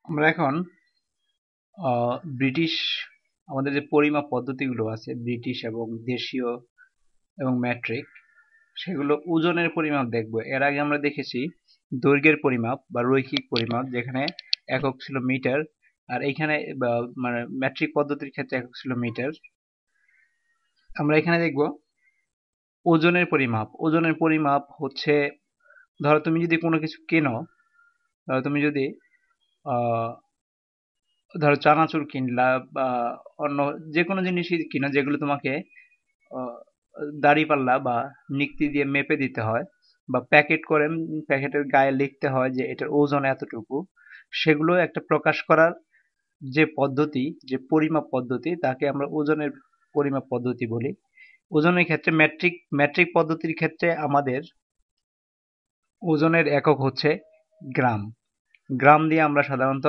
আমরা এখন ব্রিটিশ আমাদের যে পরিমাপ পদ্ধতিগুলো আছে ব্রিটিশ এবং দেশীয় এবং মেট্রিক সেগুলো ওজনের পরিমাপ দেখব। এর আগে আমরা দেখেছি দৈর্ঘ্যের পরিমাপ বা রৈখিক পরিমাপ, যেখানে একক ছিল মিটার, আর এইখানে মানে মেট্রিক পদ্ধতির ক্ষেত্রে একক ছিল মিটার। আমরা এখানে দেখব ওজনের পরিমাপ। ওজনের পরিমাপ হচ্ছে, ধরো তুমি যদি কোনো কিছু কেনো, ধরো তুমি যদি আহ ধরো চানাচুর কিনলা বা অন্য যে কোনো জিনিসই কিনো যেগুলো তোমাকে আহ, দাঁড়িপাল্লা বা নিক্তি দিয়ে মেপে দিতে হয়, বা প্যাকেট করে প্যাকেটের গায়ে লিখতে হয় যে এটার ওজন এতটুকু, সেগুলো একটা প্রকাশ করার যে পদ্ধতি, যে পরিমাপ পদ্ধতি, তাকে আমরা ওজনের পরিমাপ পদ্ধতি বলি। ওজনের ক্ষেত্রে মেট্রিক পদ্ধতির ক্ষেত্রে আমাদের ওজনের একক হচ্ছে গ্রাম। গ্রাম দিয়ে আমরা সাধারণত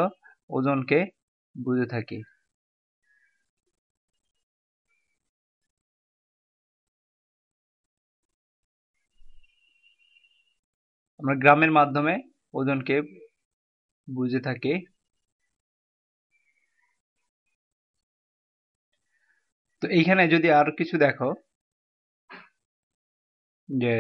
ওজনকে বুঝে থাকি। আমরা গ্রামের মাধ্যমে ওজনকে বুঝে থাকি। তো এইখানে যদি আরো কিছু দেখো, যে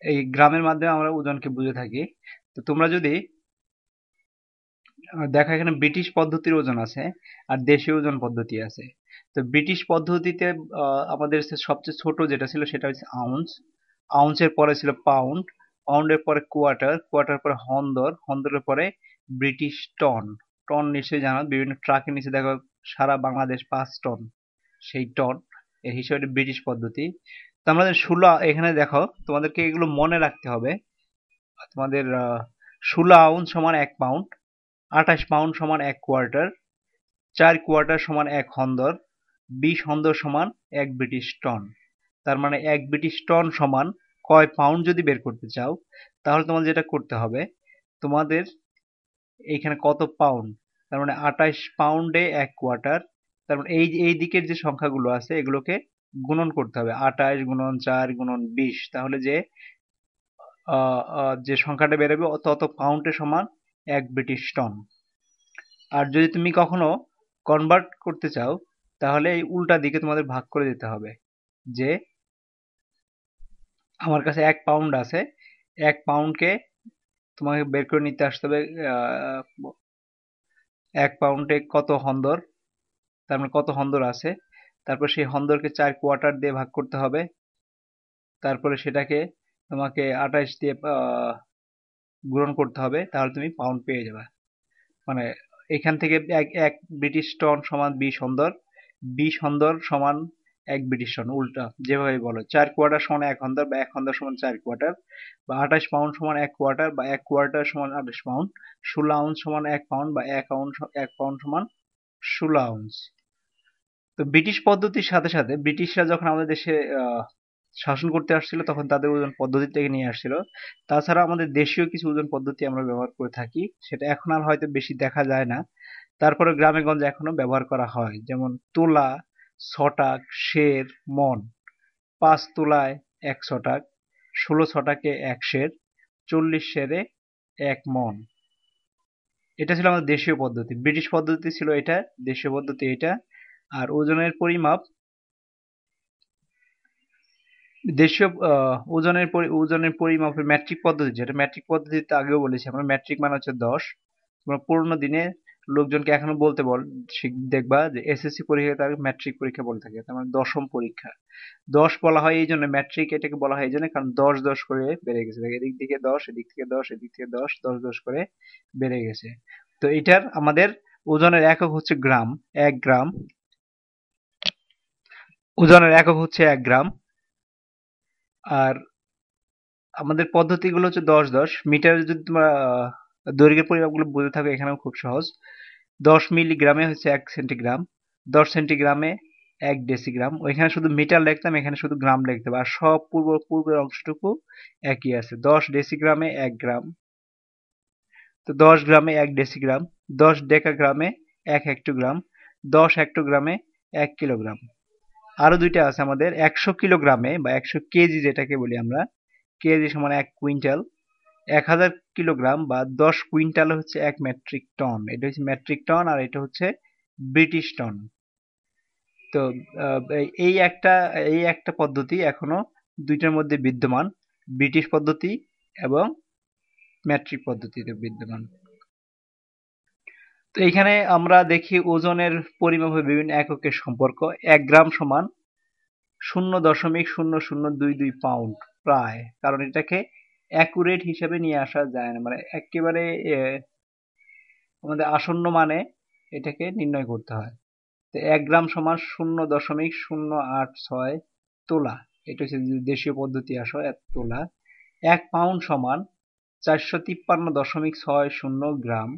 এই গ্রামের মাধ্যমে আমরা ওজনকে বুঝে থাকি। তো তোমরা যদি দেখো, এখানে ব্রিটিশ পদ্ধতির ওজন আছে আর দেশীয় ওজন পদ্ধতি আছে। তো ব্রিটিশ পদ্ধতিতে আমাদের সবচেয়ে ছোট যেটা ছিল সেটা হচ্ছে আউন্স। আউন্সের পরে ছিল পাউন্ড, পাউন্ডের পরে কোয়ার্টার, কোয়ার্টার পরে হন্দর, হন্দরের পরে ব্রিটিশ টন। টন নিশ্চয়ই জানো, বিভিন্ন ট্রাকের নিচে দেখো সারা বাংলাদেশ 5 টন, সেই টন এর হিসেবে ব্রিটিশ পদ্ধতি। তো আমাদের এখানে দেখো, তোমাদেরকে এগুলো মনে রাখতে হবে। তোমাদের 16 আউন্স সমান 1 পাউন্ড, 28 পাউন্ড সমান 1 কোয়ার্টার, 4 কোয়ার্টার সমান 1 হন্দর, 20 হন্দর সমান 1 ব্রিটিশ টন। তার মানে 1 ব্রিটিশ টন সমান কয় পাউন্ড যদি বের করতে চাও, তাহলে তোমাদের যেটা করতে হবে, তোমাদের এইখানে কত পাউন্ড, তার মানে 28 পাউন্ডে 1 কোয়ার্টার। তার মানে এই এই দিকের যে সংখ্যাগুলো আছে এগুলোকে গুণন করতে হবে, 28 গুণন 4 গুণন 20, তাহলে যে সংখ্যাটা বেরোবে তত পাউন্ডের সমান 1 ব্রিটিশ টন। আর যদি তুমি কখনো কনভার্ট করতে চাও, তাহলে এই উল্টা দিকে তোমাদের ভাগ করে দিতে হবে, যে আমার কাছে 1 পাউন্ড আছে, 1 পাউন্ডকে তোমাকে বের করে নিতে আসতে হবে 1 পাউন্ডে কত হন্দর, তার মানে কত হন্দর আছে, তারপর সেই হন্দরকে 4 কোয়ার্টার দিয়ে ভাগ করতে হবে, তারপরে সেটাকে তোমাকে 28 দিয়ে গুণন করতে হবে, তাহলে তুমি পাউন্ড পেয়ে যাবে। মানে এখান থেকে এক এক ব্রিটিশ টন সমান 20 হন্দর, 20 হন্দর সমান 1 ব্রিটিশ টন, উল্টা যেভাবে বলো। 4 কোয়ার্টার সমান 1 হন্দর, বা 1 হন্দর সমান 4 কোয়ার্টার, বা 28 পাউন্ড সমান 1 কোয়ার্টার, বা 1 কোয়ার্টার সমান 28 পাউন্ড, 16 আউন্স সমান 1 পাউন্ড, বা 1 পাউন্ড সমান 16 আউন্স। তো ব্রিটিশ পদ্ধতির সাথে সাথে ব্রিটিশরা যখন আমাদের দেশে শাসন করতে আসছিল, তখন তাদের ওজন পদ্ধতি থেকে নিয়ে আসছিল। তাছাড়া আমাদের দেশীয় কিছু ওজন পদ্ধতি আমরা ব্যবহার করে থাকি, সেটা এখন আর হয়তো বেশি দেখা যায় না। তারপরে গ্রামে গঞ্জে এখনো ব্যবহার করা হয়, যেমন তোলা, ছটাক, সের, মণ। 5 তোলায় 1 ছটাক, 16 ছটাকে 1 সের, 40 সেরে 1 মণ। এটা ছিল আমাদের দেশীয় পদ্ধতি। ব্রিটিশ পদ্ধতি ছিল এটা, দেশীয় পদ্ধতি এটা। আর ওজনের পরিমাপ, দেশীয় ওজনের পরিমাপের মেট্রিক পদ্ধতি, যেটা মেট্রিক পদ্ধতিতে আগেও বলেছি আমরা, মেট্রিক মানে হচ্ছে 10। তোমরা পুরোনো দিনে লোকজনকে এখনো বলতে দেখবা যে এসএসসি পরীক্ষা তার ম্যাট্রিক পরীক্ষা বলে থাকে, তার মানে দশম পরীক্ষা। 10 বলা হয় এই জন্য, ম্যাট্রিক এটাকে বলা হয় এই জন্য, কারণ 10 10 করে বেড়ে গেছে, দেখো এদিক থেকে 10, এদিক থেকে 10, এদিক থেকে 10, 10 10 করে বেড়ে গেছে। তো এটার আমাদের ওজনের একক হচ্ছে গ্রাম। 1 গ্রাম, ওজনের একক হচ্ছে 1 গ্রাম। আর আমাদের পদ্ধতিগুলো হচ্ছে 10 10 মিটার। যদি তোমরা দৈর্ঘ্যের পরিমাপগুলো বুঝে থাকো, এখানেও খুব সহজ। 10 মিলিগ্রামে হচ্ছে 1 সেন্টিগ্রাম, 10 সেন্টিগ্রামে 1 ডেসিগ্রাম। ওইখানে শুধু মিটার লিখতাম, এখানে শুধু গ্রাম লিখতে হবে। আর সব পূর্বের অংশটুকু একই আছে। 10 ডেসিগ্রামে 1 গ্রাম, তো 10 গ্রামে 1 ডেসিগ্রাম। 10 ডেকাগ্রামে 1 hectogram, 10 হেক্টোগ্রামে 1 kilogram. আরো দুইটা আছে আমাদের, 100 কিলোগ্রামে বা 100 কেজি যেটাকে বলি আমরা, কেজি সমান 1 কুইন্টাল। 1000 কিলোগ্রাম বা 10 কুইন্টাল হচ্ছে 1 মেট্রিক টন। এটা হচ্ছে মেট্রিক টন আর এটা হচ্ছে ব্রিটিশ টন। তো এই একটা পদ্ধতি এখনো দুইটার মধ্যে বিদ্যমান, ব্রিটিশ পদ্ধতি এবং মেট্রিক পদ্ধতিতে বিদ্যমান। তো এইখানে আমরা দেখি ওজনের পরিমাপের বিভিন্ন এককের সম্পর্ক। 1 গ্রাম সমান 0.0022 পাউন্ড প্রায়, কারণ এটাকে অ্যাকুরেট হিসেবে নিয়ে আসা যায় না, মানে একেবারে আমাদের আসন্ন মানে এটাকে নির্ণয় করতে হয়। তো 1 গ্রাম সমান 0.086 তোলা, এটা হচ্ছে দেশীয় পদ্ধতি আসো 1 তোলা। 1 পাউন্ড সমান 453.60 গ্রাম।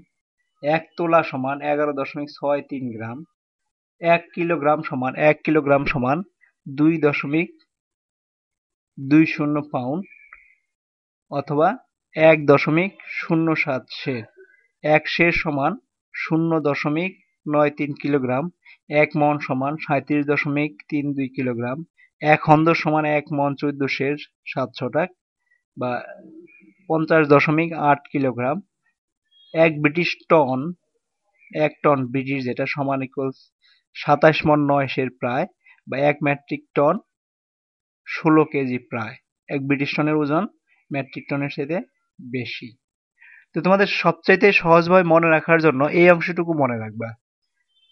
1 তোলা সমান 11.63 গ্রাম। 1 কিলোগ্রাম সমান 2.20 পাউন্ড অথবা 1.07 সের। 1 সের সমান 0.93 কিলোগ্রাম। 1 মণ সমান 37.32 কিলোগ্রাম। 1 হন্দর সমান 1 মণ 14 সের 700 টাক বা 50.8 kilogram. 1 British ton, 1 ton British যেটা সমান ইকুয়ালস 27 মণ 9 সের প্রায়, বা 1 মেট্রিক টন 16 কেজি প্রায়। 1 ব্রিটিশ টনের ওজন মেট্রিক টনের চাইতে বেশি। তো তোমাদের সবচাইতে সহজভাবে মনে রাখার জন্য এই অংশটুকু মনে রাখবা।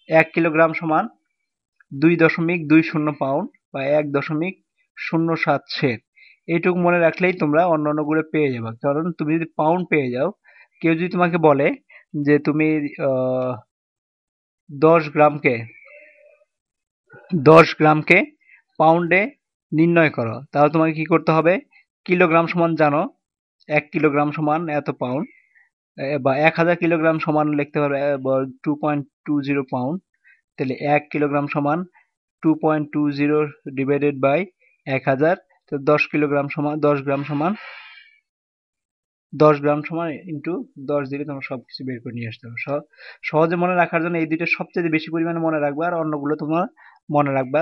1 কিলোগ্রাম সমান 2.20 পাউন্ড বা 1.07 সের। এইটুকু মনে রাখলেই তোমরা অন্যান্যগুলো পেয়ে যাবে। কারণ তুমি যদি পাউন্ড পেয়ে যাও, কেউ যদি তোমাকে বলে যে তুমি 10 গ্রামকে 10 গ্রামকে পাউন্ডে নির্ণয় করো, তাহলে তোমাকে কি করতে হবে? কিলোগ্রাম সমান জানো, 1 কিলোগ্রাম সমান এত পাউন্ড, বা 1000 কিলোগ্রাম সমান লিখতে পারবে 2.20 পাউন্ড। তাহলে 1 কিলোগ্রাম সমান 2.20 ডিভাইডেড বাই 1000। তো 10 কিলোগ্রাম সমান 10 গ্রাম সমান 10 গ্রাম সমান ইন্টু 10 দিলে তোমরা সবকিছু বের করে নিয়ে আসতে হবে। সহজে মনে রাখার জন্য এই দুইটা সবচেয়ে বেশি পরিমাণে মনে রাখবা, আর অন্যগুলো তোমরা মনে রাখবা।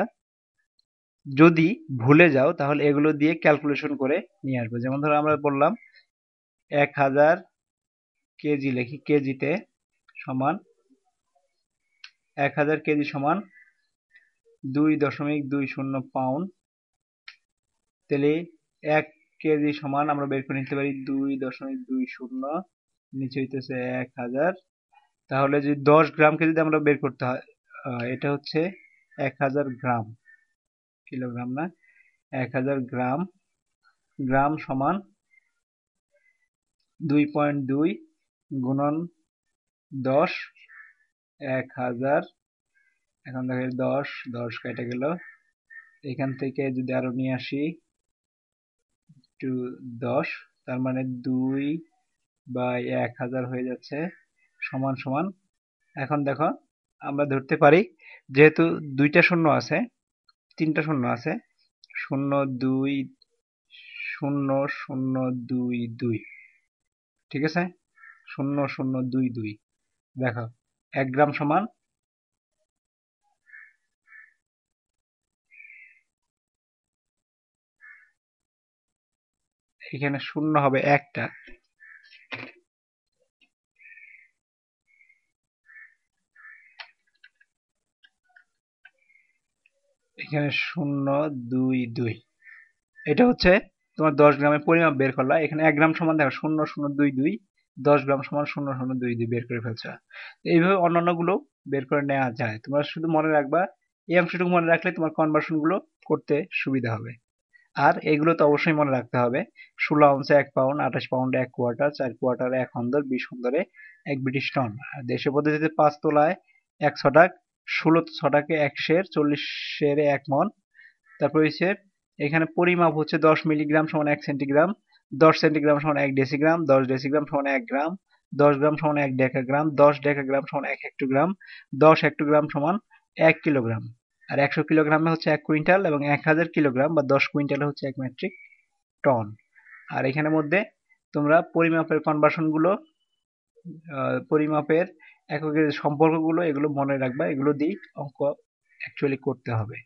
যদি ভুলে যাও তাহলে এগুলো দিয়ে ক্যালকুলেশন করে নিয়ে আসবে। যেমন ধরো আমরা বললাম 1000 কেজি, লিখি কেজিতে সমান 1000 কেজি সমান 2.20 পাউন্ড। তাহলে 1 কেজি সমান আমরা বের করে নিতে পারি 2.20, নিচে হইতেছে 1000। তাহলে যদি 10 গ্রামকে যদি আমরা বের করতে হয়, এটা হচ্ছে 1000 গ্রাম, কিলোগ্রাম না, 1000 গ্রাম। গ্রাম সমান 2.2 গুণন 10, 1000। এখন দেখো 10 কেটে গেল, এখান থেকে যদি আরো নিয়ে আসি 10, তার মানে 2/1000 হয়ে যাচ্ছে সমান সমান। এখন দেখো আমরা ধরতে পারি যেহেতু দুইটা শূন্য আছে, তিনটা শূন্য আছে, 0 2 0 0 2 2, ঠিক আছে, 0 0 2 2। দেখো 1 গ্রাম সমান এখানে শূন্য হবে একটা, এখানে 0 2 2। এটা হচ্ছে তোমার 10 গ্রামের পরিমাপ বের করলা। এখানে 1 গ্রাম সমান দেখো 0 0 2 2, 10 গ্রাম সমান 0 0 2 2 বের করে ফেলছো। এইভাবে অন্যান্য গুলো বের করে নেওয়া যায়। তোমরা শুধু মনে রাখবা, এই অংশটুকু মনে রাখলে তোমার কনভার্সন গুলো করতে সুবিধা হবে। আর এগুলো তো অবশ্যই মনে রাখতে হবে, 16 আউন্সে 1 পাউন্ড, 28 পাউন্ডে 1 কোয়ার্টার, 4 কোয়ার্টারে 1 হন্দর, 20 হন্দরে 1 ব্রিটিশ টন। আর দেশীয় পদ্ধতিতে 5 তোলায় 1 ছটাক, 16 ছটাকে 1 সের, 40 সেরে 1 মণ। তারপর হচ্ছে এখানে পরিমাপ হচ্ছে 10 মিলিগ্রাম সমান 1 সেন্টিগ্রাম, 10 সেন্টিগ্রাম সমান 1 ডেসিগ্রাম, 10 ডেসিগ্রাম সমান 1 গ্রাম, 10 গ্রাম সমান 1 ডেকাগ্রাম, 10 ডেকাগ্রাম সমান 1 হেক্টোগ্রাম, 10 হেক্টোগ্রাম সমান 1 কিলোগ্রাম। আর 100 কিলোগ্রামে হচ্ছে 1 কুইন্টাল, এবং 1000 কিলোগ্রাম বা 10 কুইন্টালে হচ্ছে 1 মেট্রিক টন। আর এখানের মধ্যে তোমরা পরিমাপের কনভার্সন গুলো, পরিমাপের এককের সম্পর্কগুলো এগুলো মনে রাখবা, এগুলো দিয়ে অঙ্ক অ্যাকচুয়ালি করতে হবে।